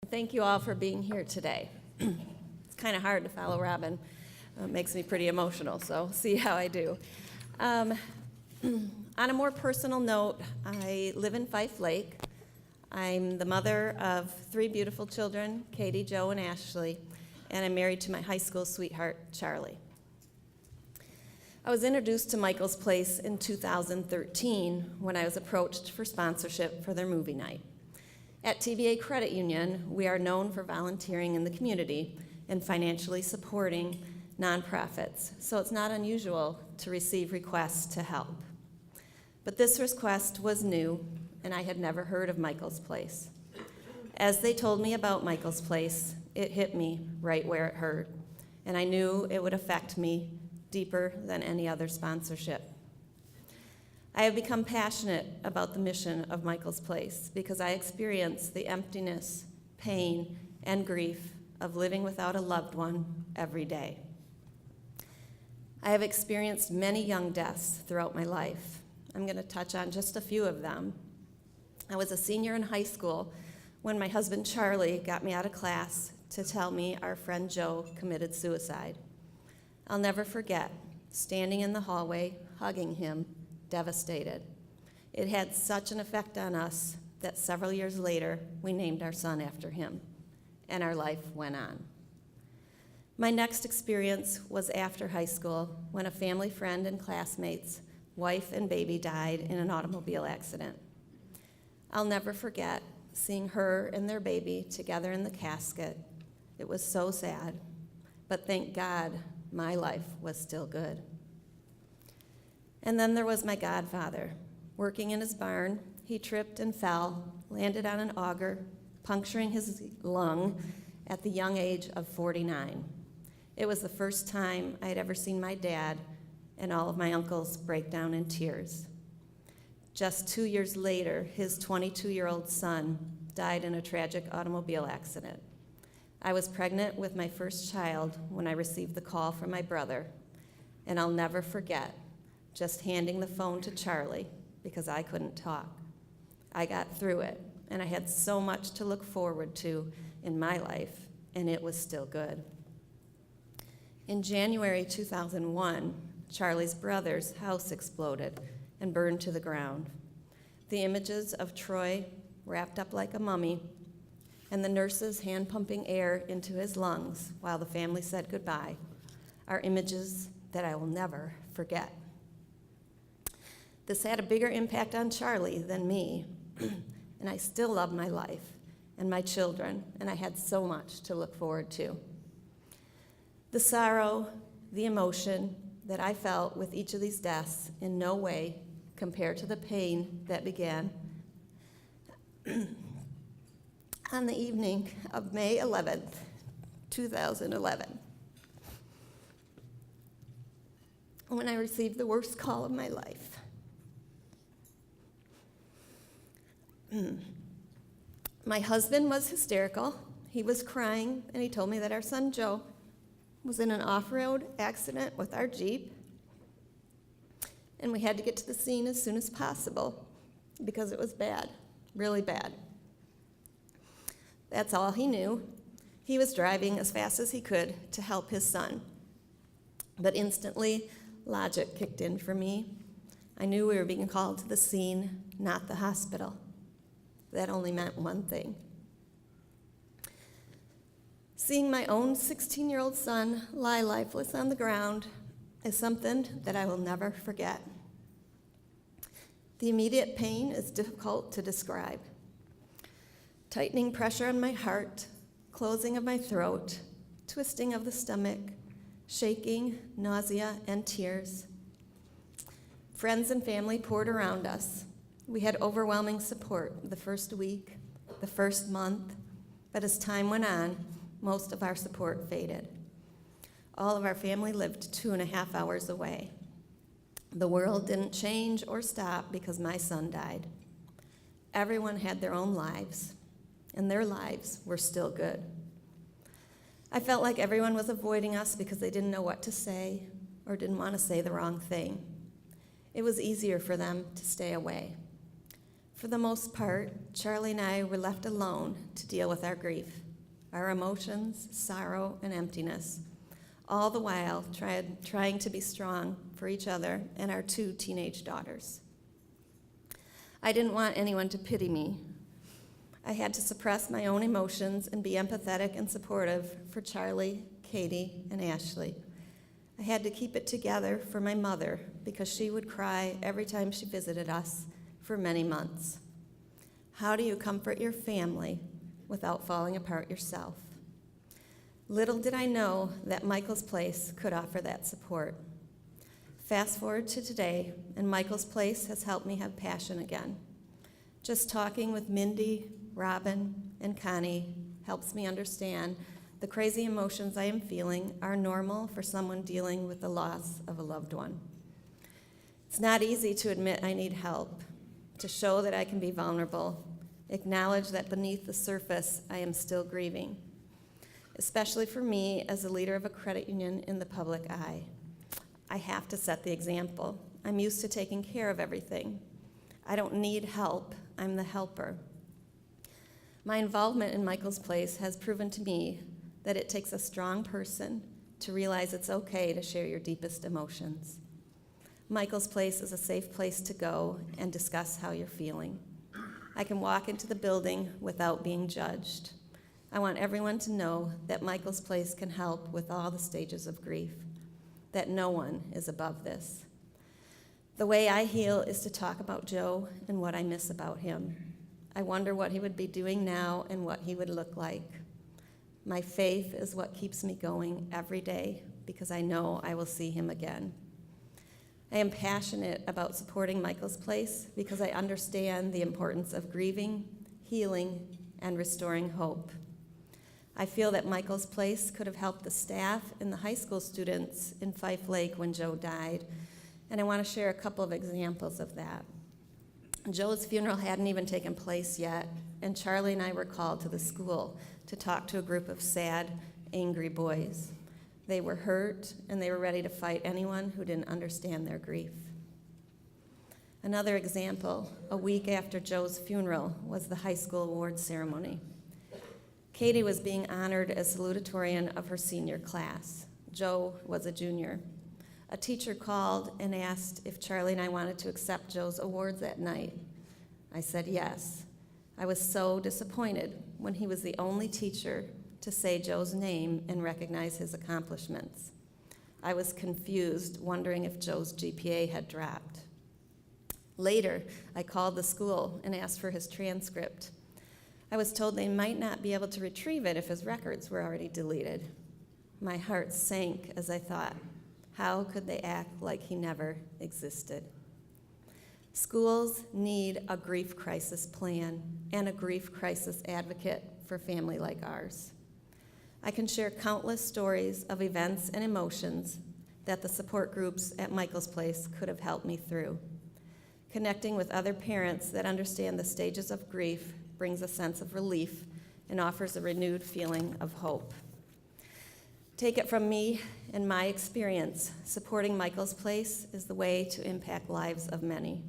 Thank you all for being here today. It's kind of hard to follow Robin. It makes me pretty emotional, so see how I do. On a more personal note, I live in Fife Lake. I'm the mother of 3 beautiful children, Katie, Joe, and Ashley, and I'm married to my high school sweetheart, Charlie. I was introduced to Michael's Place in 2013 when I was approached for sponsorship for their movie night. At TBA Credit Union, we are known for volunteering in the community and financially supporting nonprofits, so it's not unusual to receive requests to help. But this request was new, and I had never heard of Michael's Place. As they told me about Michael's Place, it hit me right where it hurt, and I knew it would affect me deeper than any other sponsorship. I have become passionate about the mission of Michael's Place because I experience the emptiness, pain, and grief of living without a loved one every day. I have experienced many young deaths throughout my life. I'm going to touch on just a few of them. I was a senior in high school when my husband Charlie got me out of class to tell me our friend Joe committed suicide. I'll never forget standing in the hallway, hugging him, devastated. It had such an effect on us that several years later, we named our son after him, and our life went on. My next experience was after high school when a family friend and classmate's wife and baby died in an automobile accident. I'll never forget seeing her and their baby together in the casket. It was so sad, but thank God my life was still good. And then there was my godfather. Working in his barn, he tripped and fell, landed on an auger, puncturing his lung at the young age of 49. It was the first time I had ever seen my dad and all of my uncles break down in tears. Just 2 years later, his 22-year-old son died in a tragic automobile accident. I was pregnant with my first child when I received the call from my brother, and I'll never forget just handing the phone to Charlie because I couldn't talk. I got through it, and I had so much to look forward to in my life, and it was still good. In January 2001, Charlie's brother's house exploded and burned to the ground. The images of Troy wrapped up like a mummy and the nurses hand-pumping air into his lungs while the family said goodbye are images that I will never forget. This had a bigger impact on Charlie than me, and I still love my life and my children, and I had so much to look forward to. The sorrow, the emotion that I felt with each of these deaths in no way compared to the pain that began on the evening of May 11th, 2011, when I received the worst call of my life. My husband was hysterical. He was crying, and he told me that our son Joe was in an off-road accident with our Jeep, and we had to get to the scene as soon as possible because it was bad, really bad. That's all he knew. He was driving as fast as he could to help his son. But instantly, logic kicked in for me. I knew we were being called to the scene, not the hospital. That only meant one thing. Seeing my own 16-year-old son lie lifeless on the ground is something that I will never forget. The immediate pain is difficult to describe. Tightening pressure on my heart, closing of my throat, twisting of the stomach, shaking, nausea, and tears. Friends and family poured around us. We had overwhelming support the first week, the first month, but as time went on, most of our support faded. All of our family lived 2.5 hours away. The world didn't change or stop because my son died. Everyone had their own lives, and their lives were still good. I felt like everyone was avoiding us because they didn't know what to say or didn't want to say the wrong thing. It was easier for them to stay away. For the most part, Charlie and I were left alone to deal with our grief, our emotions, sorrow, and emptiness, all the while trying to be strong for each other and our 2 teenage daughters. I didn't want anyone to pity me. I had to suppress my own emotions and be empathetic and supportive for Charlie, Katie, and Ashley. I had to keep it together for my mother because she would cry every time she visited us for many months. How do you comfort your family without falling apart yourself? Little did I know that Michael's Place could offer that support. Fast forward to today, and Michael's Place has helped me have passion again. Just talking with Mindy, Robin, and Connie helps me understand the crazy emotions I am feeling are normal for someone dealing with the loss of a loved one. It's not easy to admit I need help, to show that I can be vulnerable, acknowledge that beneath the surface I am still grieving, especially for me as a leader of a credit union in the public eye. I have to set the example. I'm used to taking care of everything. I don't need help, I'm the helper. My involvement in Michael's Place has proven to me that it takes a strong person to realize it's okay to share your deepest emotions. Michael's Place is a safe place to go and discuss how you're feeling. I can walk into the building without being judged. I want everyone to know that Michael's Place can help with all the stages of grief, that no one is above this. The way I heal is to talk about Joe and what I miss about him. I wonder what he would be doing now and what he would look like. My faith is what keeps me going every day because I know I will see him again. I am passionate about supporting Michael's Place because I understand the importance of grieving, healing, and restoring hope. I feel that Michael's Place could have helped the staff and the high school students in Fife Lake when Joe died, and I want to share a couple of examples of that. Joe's funeral hadn't even taken place yet, and Charlie and I were called to the school to talk to a group of sad, angry boys. They were hurt, and they were ready to fight anyone who didn't understand their grief. Another example, a week after Joe's funeral, was the high school award ceremony. Katie was being honored as salutatorian of her senior class. Joe was a junior. A teacher called and asked if Charlie and I wanted to accept Joe's awards that night. I said yes. I was so disappointed when he was the only teacher to say Joe's name and recognize his accomplishments. I was confused, wondering if Joe's GPA had dropped. Later, I called the school and asked for his transcript. I was told they might not be able to retrieve it if his records were already deleted. My heart sank as I thought, how could they act like he never existed? Schools need a grief crisis plan and a grief crisis advocate for a family like ours. I can share countless stories of events and emotions that the support groups at Michael's Place could have helped me through. Connecting with other parents that understand the stages of grief brings a sense of relief and offers a renewed feeling of hope. Take it from me and my experience, supporting Michael's Place is the way to impact lives of many.